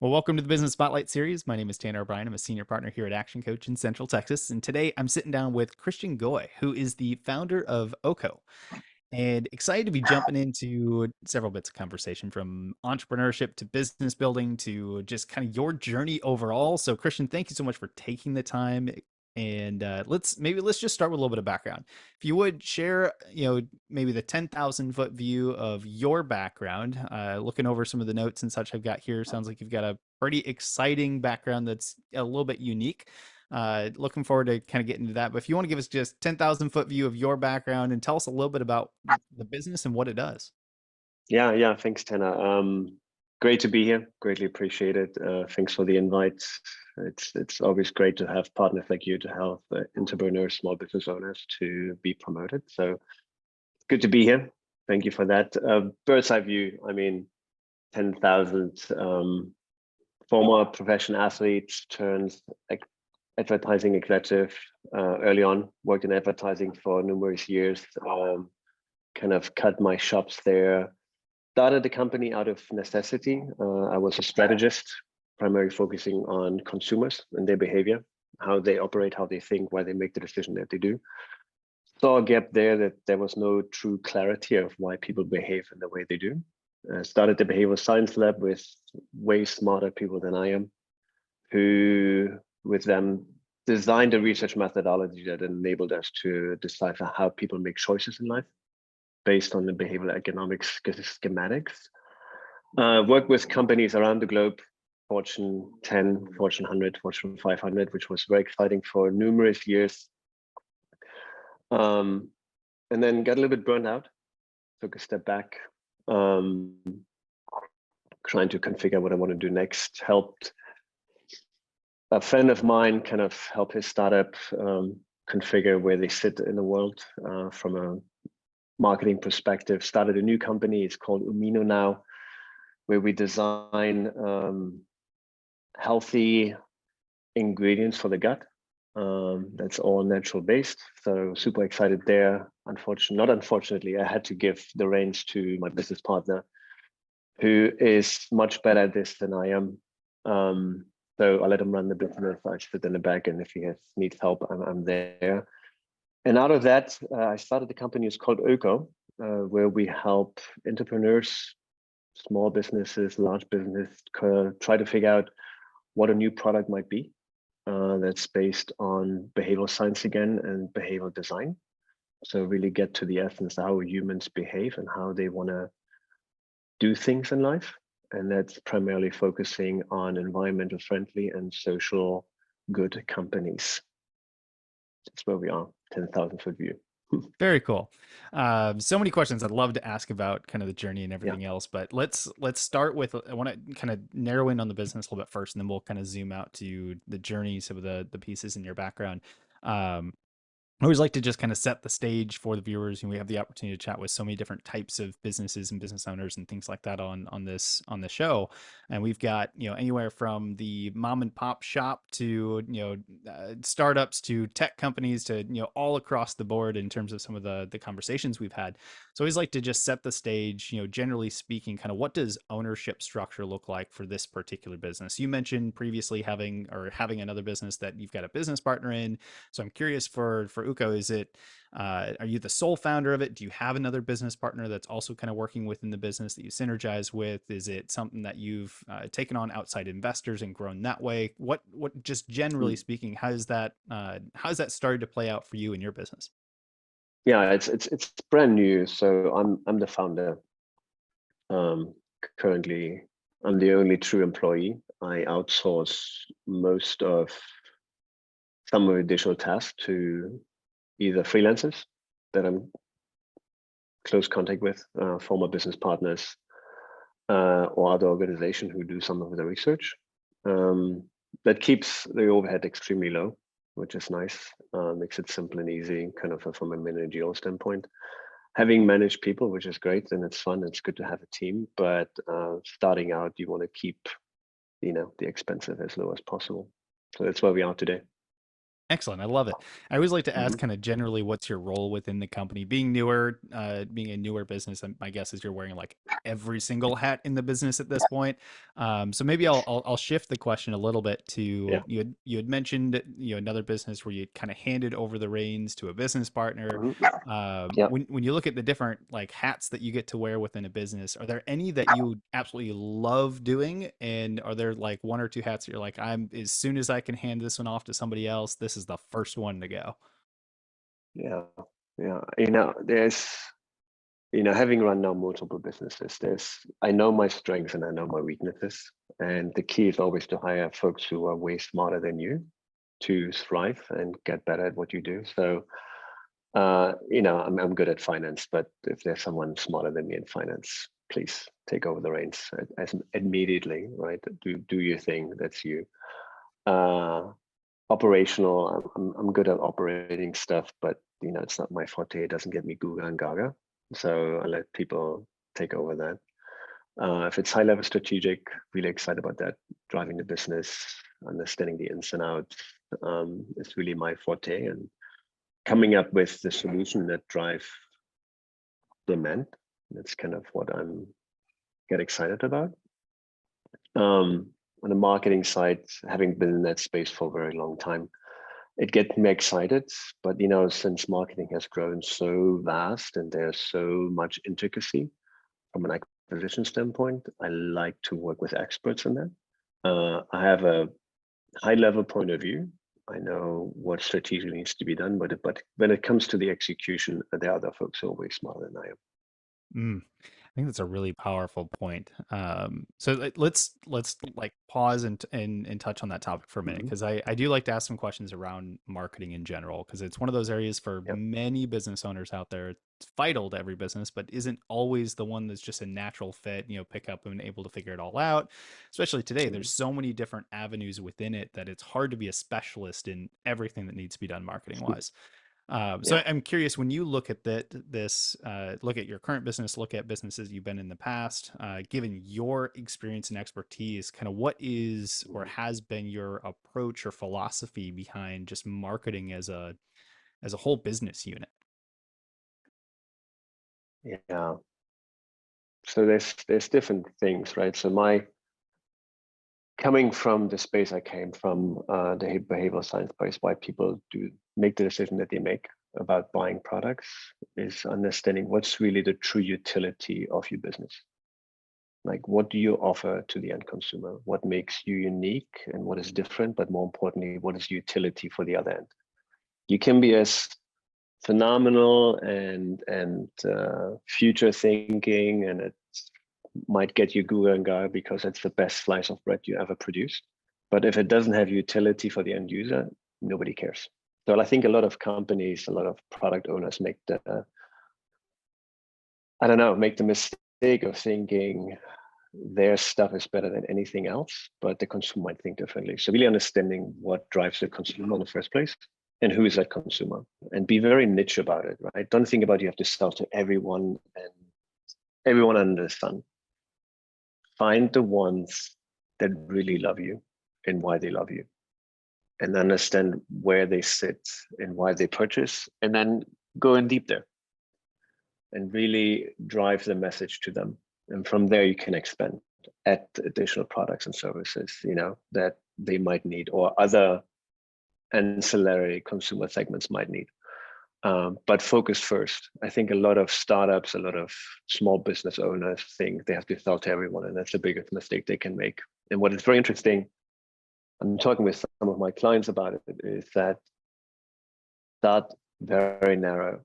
Well, welcome to the Business Spotlight series. My name is Tanner O'Brien. I'm a senior partner here at ActionCOACH in Central Texas. And today I'm sitting down with Christian Goy, who is the founder of Oeko. And excited to be jumping into several bits of conversation from entrepreneurship to business building to just kind of your journey overall. So, Christian, thank you so much for taking the time. And let's just start with a little bit of background. If you would share, maybe the 10,000 foot view of your background. Looking over some of the notes and such I've got here, sounds like you've got a pretty exciting background that's a little bit unique. Looking forward to kind of getting into that. But if you want to give us just 10,000 foot view of your background and tell us a little bit about the business and what it does. Yeah. Thanks, Tanner. Great to be here. Greatly appreciate it. Thanks for the invite. It's always great to have partners like you to help entrepreneurs, small business owners to be promoted. So good to be here. Thank you for that. Bird's eye view. I mean, 10,000 former professional athletes turned advertising executive. Early on, worked in advertising for numerous years. Kind of cut my chops there. Started the company out of necessity. I was a strategist, primarily focusing on consumers and their behavior, how they operate, how they think, why they make the decision that they do. Saw a gap there that there was no true clarity of why people behave in the way they do. Started the behavioral science lab with way smarter people than I am, who with them designed a research methodology that enabled us to decipher how people make choices in life based on the behavioral economics schematics. Work with companies around the globe, Fortune 10, Fortune 100, Fortune 500, which was very exciting for numerous years. And then got a little bit burned out, took a step back, trying to configure what I want to do next. Helped a friend of mine kind of help his startup configure where they sit in the world from a marketing perspective. Started a new company. It's called Umino now, where we design healthy ingredients for the gut. That's all natural based. So super excited there. Not unfortunately, I had to give the reins to my business partner, who is much better at this than I am. So I let him run the business. I sit in the back, and if he needs help, I'm there. And out of that, I started the company. It's called Oeko, where we help entrepreneurs, small businesses, large business, try to figure out what a new product might be that's based on behavioral science again and behavioral design. So really get to the essence of how humans behave and how they want to do things in life. And that's primarily focusing on environmental friendly and social good companies. That's where we are, 10,000 foot view. Very cool. So many questions I'd love to ask about kind of the journey and everything else, but let's start with, I want to kind of narrow in on the business a little bit first, and then we'll kind of zoom out to the journey, some of the pieces in your background. I always like to just kind of set the stage for the viewers, and we have the opportunity to chat with so many different types of businesses and business owners and things like that on the show. And we've got anywhere from the mom and pop shop to startups to tech companies to all across the board in terms of some of the conversations we've had. So I always like to just set the stage. Generally speaking, kind of what does ownership structure look like for this particular business? You mentioned previously having another business that you've got a business partner in. So I'm curious for Oeko, is it are you the sole founder of it? Do you have another business partner that's also kind of working within the business that you synergize with? Is it something that you've taken on outside investors and grown that way? What just generally speaking, how's that started to play out for you in your business? Yeah, it's brand new. So I'm the founder. Currently, I'm the only true employee. I outsource most of some of the additional tasks to either freelancers that I'm close contact with, former business partners, or other organizations who do some of the research. That keeps the overhead extremely low, which is nice. Makes it simple and easy, kind of from a managerial standpoint. Having managed people, which is great, and it's fun. It's good to have a team, but starting out, you want to keep, the expenses as low as possible. So that's where we are today. Excellent. I love it. I always like to ask kind of generally what's your role within the company. Being newer, being a newer business, my guess is you're wearing like every single hat in the business at this point. So maybe I'll shift the question a little bit to Yeah. you had mentioned another business where you kind of handed over the reins to a business partner. Mhm. Yeah. When you look at the different like hats that you get to wear within a business, are there any that you absolutely love doing? And are there like one or two hats that you're like, I'm as soon as I can hand this one off to somebody else, this is the first one to go? Yeah. Yeah. Having run now multiple businesses, I know my strengths and I know my weaknesses. And the key is always to hire folks who are way smarter than you to thrive and get better at what you do. So, I'm good at finance, but if there's someone smarter than me in finance, please take over the reins as immediately, right? Do your thing. That's you. Uh, Operational, I'm good at operating stuff, but it's not my forte. It doesn't get me Google and Gaga. So I let people take over that. If it's high level strategic, really excited about that. Driving the business, understanding the ins and outs, is really my forte, and coming up with the solution that drive demand. That's kind of what I'm get excited about. On the marketing side, having been in that space for a very long time, it gets me excited. But since marketing has grown so vast and there's so much intricacy from an acquisition standpoint, I like to work with experts in that. I have a high level point of view. I know what strategy needs to be done, but when it comes to the execution, there are other folks who are way smarter than I am. Mm. I think that's a really powerful point. So let's like pause and touch on that topic for a minute Mhm. because I do like to ask some questions around marketing in general because it's one of those areas for Yep. many business owners out there. It's vital to every business, but isn't always the one that's just a natural fit. Pick up and able to figure it all out. Especially today, there's Mhm. so many different avenues within it that it's hard to be a specialist in everything that needs to be done marketing wise. So Yeah. I'm curious when you look at look at your current business, look at businesses you've been in the past, given your experience and expertise, kind of what is or Mhm. has been your approach or philosophy behind just marketing as a whole business unit? Yeah. So there's different things, right? So my coming from the space I came from, the behavioral science space, why people do make the decision that they make about buying products is understanding what's really the true utility of your business. Like, what do you offer to the end consumer? What makes you unique and what is different? But more importantly, what is utility for the other end? You can be as phenomenal and future thinking, and it might get you Google and Gaga because it's the best slice of bread you ever produced. But if it doesn't have utility for the end user, nobody cares. So I think a lot of companies, a lot of product owners make make the mistake of thinking their stuff is better than anything else, but the consumer might think differently. So really understanding what drives the consumer in the first place and who is that consumer, and be very niche about it, right? Don't think about you have to sell to everyone and everyone under the sun. Find the ones that really love you and why they love you, and understand where they sit and why they purchase, and then go in deep there and really drive the message to them. And from there, you can expand, add additional products and services, that they might need, or other ancillary consumer segments might need. But focus first. I think a lot of startups, a lot of small business owners think they have to sell to everyone, and that's the biggest mistake they can make. And what is very interesting, I'm talking with some of my clients about it, is that start very narrow.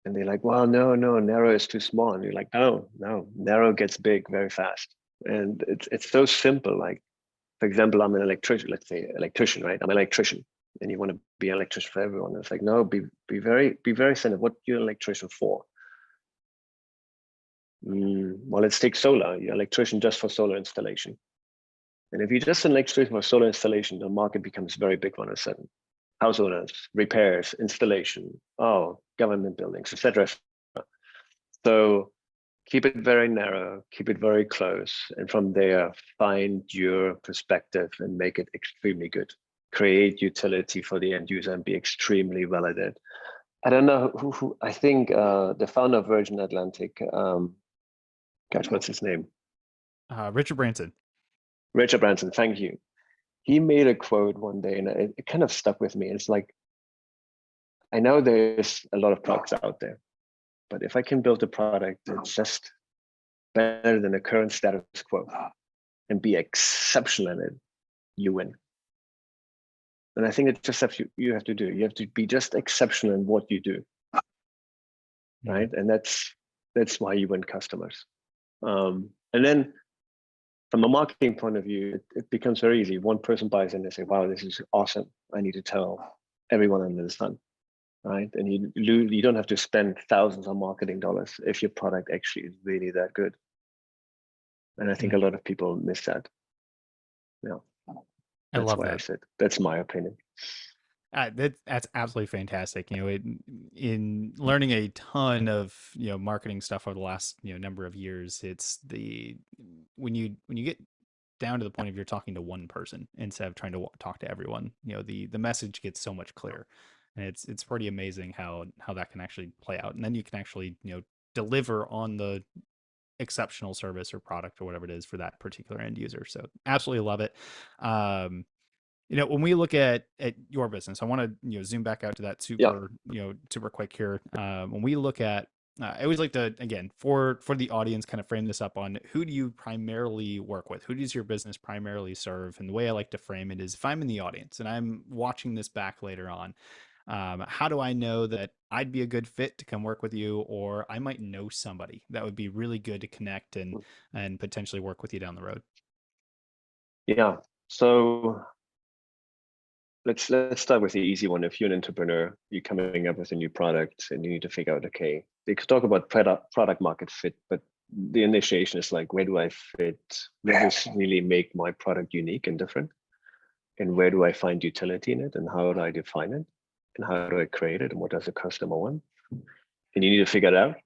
And they're like, well, no, no, narrow is too small. And you're like, no, no, narrow gets big very fast. And it's so simple. Like, for example, I'm an electrician, let's say electrician, right? I'm an electrician, and you want to be an electrician for everyone. It's like, no, be very centered. What you're an electrician for? Well, let's take solar. You're an electrician just for solar installation. And if you're just an electrician for solar installation, the market becomes very big all of a sudden. House owners, repairs, installation, government buildings, etc. So keep it very narrow, keep it very close, and from there, find your perspective and make it extremely good. Create utility for the end user and be extremely well at it. I don't know who I think the founder of Virgin Atlantic, gosh, what's his name? Richard Branson. Richard Branson, thank you. He made a quote one day, and it kind of stuck with me. It's like, I know there's a lot of products out there, but if I can build a product that's just better than the current status quo and be exceptional in it, you win. And I think it's just stuff you have to do. You have to be just exceptional in what you do, right? And that's why you win customers. And then from a marketing point of view, it becomes very easy. One person buys in, they say, wow, this is awesome. I need to tell everyone under the sun, right? And you don't have to spend thousands of marketing dollars if your product actually is really that good. And I think a lot of people miss that. Yeah, I that's love why I that. said, that's my opinion. That's absolutely fantastic. In learning a ton of marketing stuff over the last number of years, it's when you get down to the point of you're talking to one person instead of trying to talk to everyone. The message gets so much clearer, and it's pretty amazing how that can actually play out, and then you can actually deliver on the exceptional service or product or whatever it is for that particular end user. So absolutely love it. When we look at your business, I want to zoom back out to that Yeah, super quick here. When we look at, I always like to, again, for the audience, kind of frame this up on who do you primarily work with? Who does your business primarily serve? And the way I like to frame it is, if I'm in the audience and I'm watching this back later on, how do I know that I'd be a good fit to come work with you, or I might know somebody that would be really good to connect and potentially work with you down the road? yeah. So let's start with the easy one. If you're an entrepreneur, you're coming up with a new product and you need to figure out, okay, they could talk about product market fit, but the initiation is like, where do I fit? Where does really make my product unique and different? And where do I find utility in it? And how do I define it? And how do I create it? And what does the customer want? And you need to figure it out.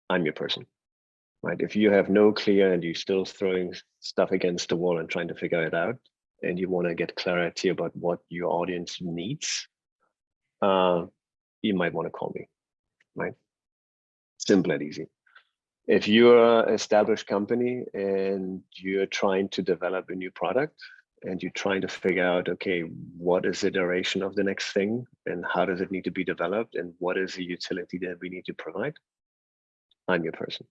I'm your person, right? If you have no clear and you're still throwing stuff against the wall and trying to figure it out, and you want to get clarity about what your audience needs, you might want to call me, right? Simple and easy. If you're an established company and you're trying to develop a new product and you're trying to figure out, okay, what is the iteration of the next thing and how does it need to be developed and what is the utility that we need to provide, I'm your person.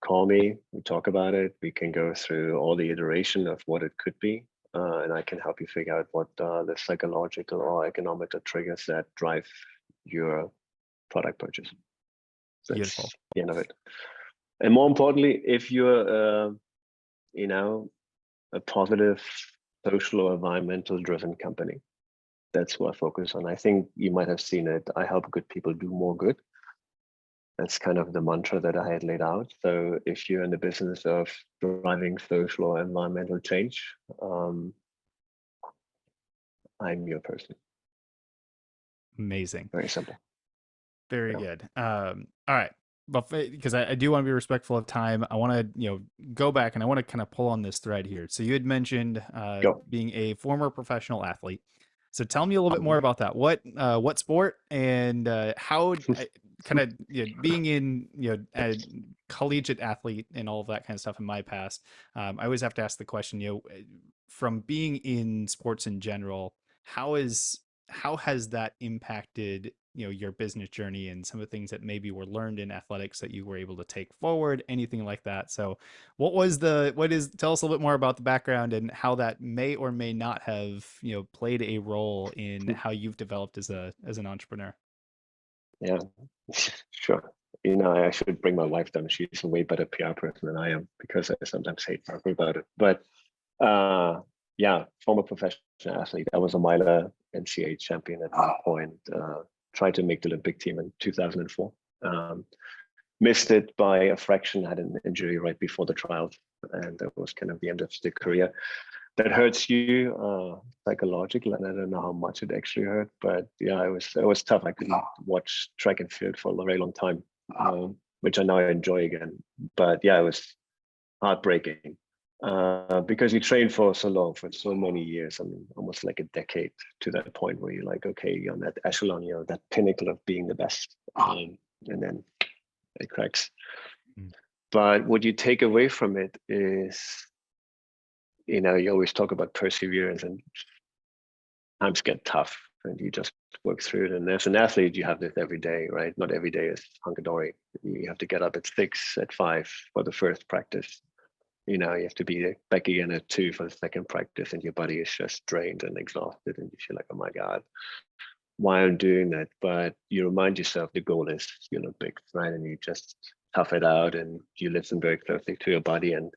Call me, we talk about it. We can go through all the iteration of what it could be. And I can help you figure out what the psychological or economical triggers that drive your product purchase. Beautiful. That's the end of it. And more importantly, if you're, a positive social or environmental driven company, that's what I focus on. I think you might have seen it. I help good people do more good. That's kind of the mantra that I had laid out. So if you're in the business of driving social or environmental change, I'm your person. Amazing. Very simple. Very Yeah. good. All right. But because I do want to be respectful of time, I want to go back and I want to kind of pull on this thread here. So you had mentioned Go. being a former professional athlete. So tell me a little bit more Mhm. about that. What sport and how kind of being in a collegiate athlete and all of that kind of stuff in my past. I always have to ask the question, from being in sports in general, how has that impacted your business journey and some of the things that maybe were learned in athletics that you were able to take forward, anything like that? So tell us a little bit more about the background and how that may or may not have played a role in how you've developed as an entrepreneur. Yeah, sure. I should bring my wife down. She's a way better PR person than I am because I sometimes hate talking about it. But yeah, former professional athlete. I was a miler NCAA champion at one point. Tried to make the Olympic team in 2004. Missed it by a fraction. Had an injury right before the trials, and that was kind of the end of the career. That hurts you psychologically, and I don't know how much it actually hurt, but yeah, it was tough. I couldn't watch track and field for a very long time, which I now enjoy again. But yeah, it was heartbreaking because you train for so long, for so many years. I mean, almost like a decade to that point where you're like, okay, you're on that echelon, that pinnacle of being the best, and then it cracks. Mm. But what you take away from it is you always talk about perseverance, and times get tough and you just work through it. And as an athlete, you have this every day, right? Not every day is hunky-dory. You have to get up at 6, at 5 for the first practice. You have to be back again at 2 for the second practice, and your body is just drained and exhausted, and you feel like, oh my God, why I'm doing that? But you remind yourself the goal is the Olympics, right? And you just tough it out, and you listen very closely to your body. And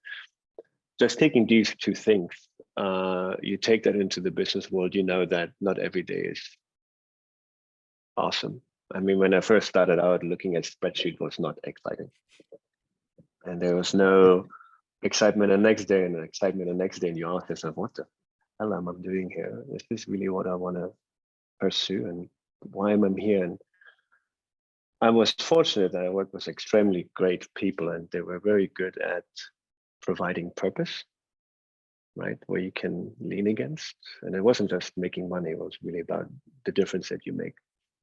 just taking these two things, you take that into the business world, that not every day is awesome. I mean, when I first started out, looking at spreadsheet was not exciting. And there was no excitement the next day and excitement the next day. And you ask yourself, what the hell am I doing here? Is this really what I want to pursue? And why am I here? And I was fortunate that I worked with extremely great people, and they were very good at providing purpose, right? Where you can lean against. And it wasn't just making money, it was really about the difference that you make.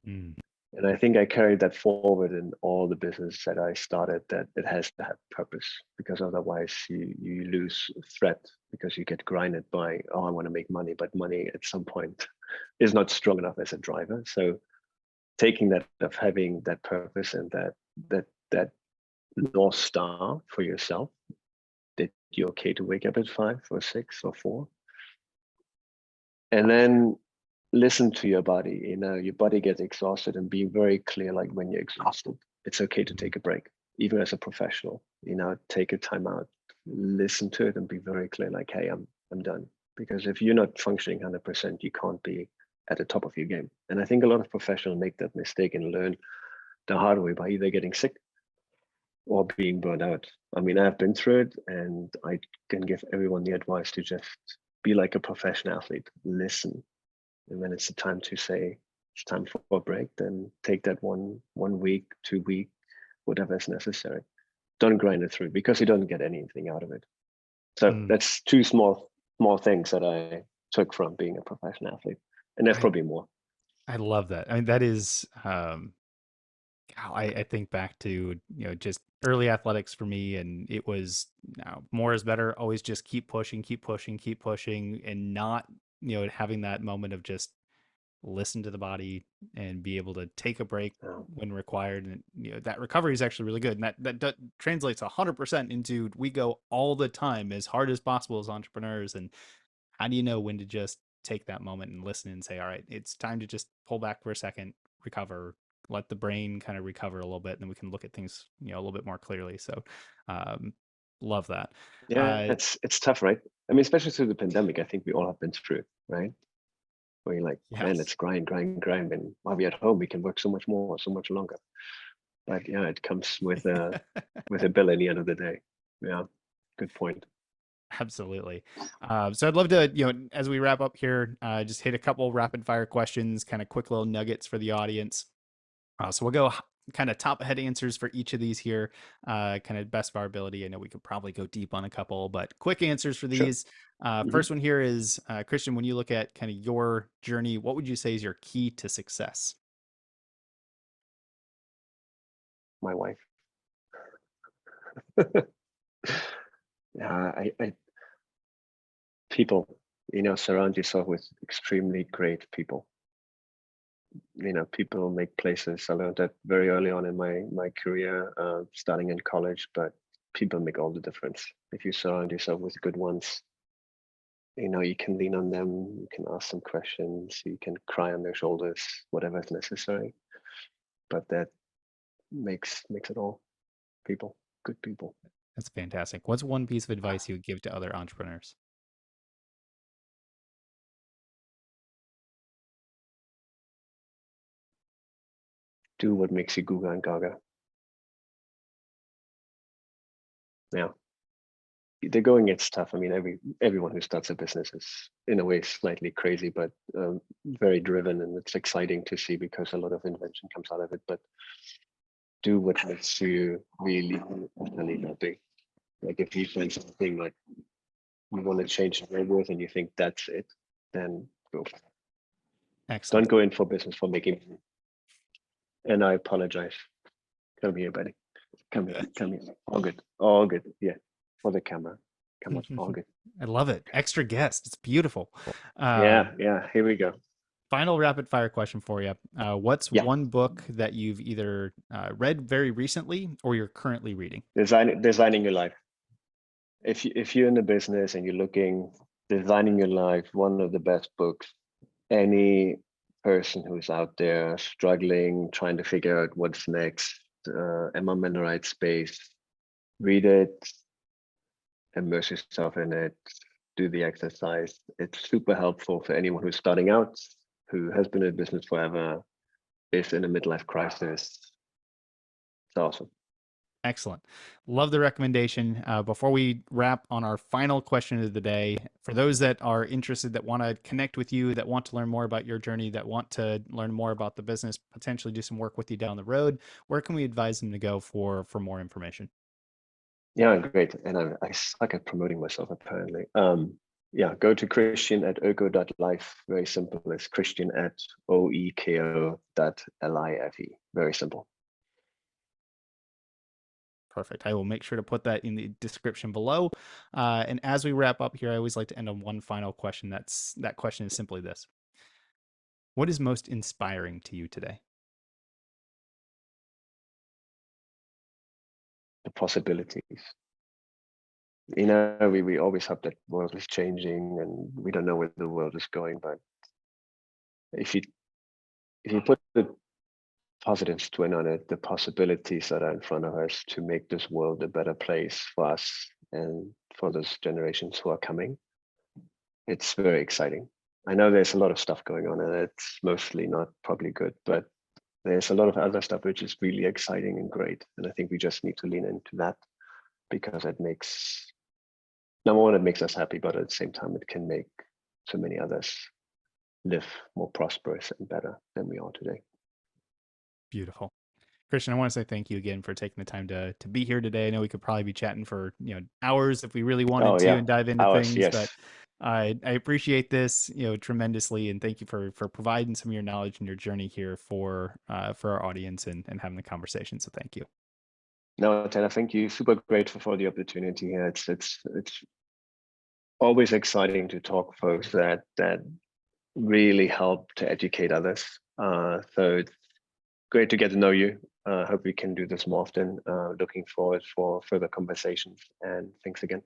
And I think I carried that forward in all the business that I started, that it has to have purpose, because otherwise you lose threat, because you get grinded by, oh, I want to make money, but money at some point is not strong enough as a driver. So taking that of having that purpose and that North Star for yourself, that you're okay to wake up at 5 or 6 or 4, and then listen to your body. Your body gets exhausted, and being very clear, like when you're exhausted, it's okay to take a break, even as a professional. Take a time out, listen to it, and be very clear, like, hey, I'm done. Because if you're not functioning 100%, you can't be at the top of your game. And I think a lot of professionals make that mistake and learn the hard way by either getting sick or being burned out. I mean, I've been through it, and I can give everyone the advice to just be like a professional athlete. Listen, and when it's the time to say it's time for a break, then take that one week, 2 week, whatever is necessary. Don't grind it through, because you don't get anything out of it. So that's two small things that I took from being a professional athlete, and there's probably more. I love that. I mean, that is, I think back to, just early athletics for me, and it was more is better. Always just keep pushing, and not, having that moment of just listen to the body and be able to take a break when required. And, that recovery is actually really good. And that translates 100% into, we go all the time as hard as possible as entrepreneurs. And how do you know when to just take that moment and listen and say, all right, it's time to just pull back for a second, recover, let the brain kind of recover a little bit, and then we can look at things, a little bit more clearly. So, love that. Yeah, it's tough, right? I mean, especially through the pandemic, I think we all have been through it, right? Where you're like, man, let's grind. And while we're at home, we can work so much more, so much longer. But yeah, it comes with a bill at the end of the day. Yeah, good point. Absolutely. So I'd love to, as we wrap up here, just hit a couple rapid fire questions, kind of quick little nuggets for the audience. So we'll go kind of top head answers for each of these here, kind of best of our ability. I know we could probably go deep on a couple, but quick answers for these. Sure. First one here is, Christian, when you look at kind of your journey, what would you say is your key to success? My wife. Yeah, I people, surround yourself with extremely great people. People make places. I learned that very early on in my career, starting in college, but people make all the difference. If you surround yourself with good ones, you can lean on them, you can ask them questions, you can cry on their shoulders, whatever is necessary. But that makes it all. People, good people. That's fantastic. What's one piece of advice you would give to other entrepreneurs? Do what makes you Guga and Gaga. Yeah. The going gets tough. I mean, everyone who starts a business is in a way slightly crazy, but very driven, and it's exciting to see, because a lot of invention comes out of it. But do what makes you really, really happy. Like if you find something like you want to change the world and you think that's it, then go. Excellent. Don't go in for business for making money. And I apologize. Come here, buddy. Come here. All good. Yeah. For the camera. Come on, all good. I love it. Extra guest. It's beautiful. Yeah, yeah. Here we go. Final rapid fire question for you. What's Yeah, one book that you've either read very recently or you're currently reading? designing your life. If you're in the business and you're looking, designing your life, one of the best books. Any person who's out there struggling, trying to figure out what's next, am I in the right space? Read it, immerse yourself in it, do the exercise. It's super helpful for anyone who's starting out, who has been in business forever, is in a midlife crisis. It's awesome. Excellent. Love the recommendation. Before we wrap on our final question of the day, for those that are interested, that want to connect with you, that want to learn more about your journey, that want to learn more about the business, potentially do some work with you down the road, where can we advise them to go for more information? Yeah, great. And I suck at promoting myself apparently. Yeah, go to Christian at oeko.life. Very simple. It's Christian at oeko.life. Very simple. Perfect. I will make sure to put that in the description below. And as we wrap up here, I always like to end on one final question. That question is simply this: what is most inspiring to you today? The possibilities. You know, we always hope that the world is changing and we don't know where the world is going, but if you put the positive spin on it, the possibilities that are in front of us to make this world a better place for us and for those generations who are coming, it's very exciting. I know there's a lot of stuff going on and it's mostly not probably good, but there's a lot of other stuff which is really exciting and great. And I think we just need to lean into that because it makes, number one, it makes us happy, but at the same time, it can make so many others live more prosperous and better than we are today. Beautiful. Christian, I want to say thank you again for taking the time to be here today. I know we could probably be chatting for hours if we really wanted Oh to yeah, and dive into ours, things, but yes. I appreciate this tremendously, and thank you for providing some of your knowledge and your journey here for our audience and having the conversation. So thank you. No, Taylor, thank you. Super grateful for the opportunity here. It's always exciting to talk folks that really help to educate others. So it's great to get to know you. Hope we can do this more often. Looking forward for further conversations, and thanks again.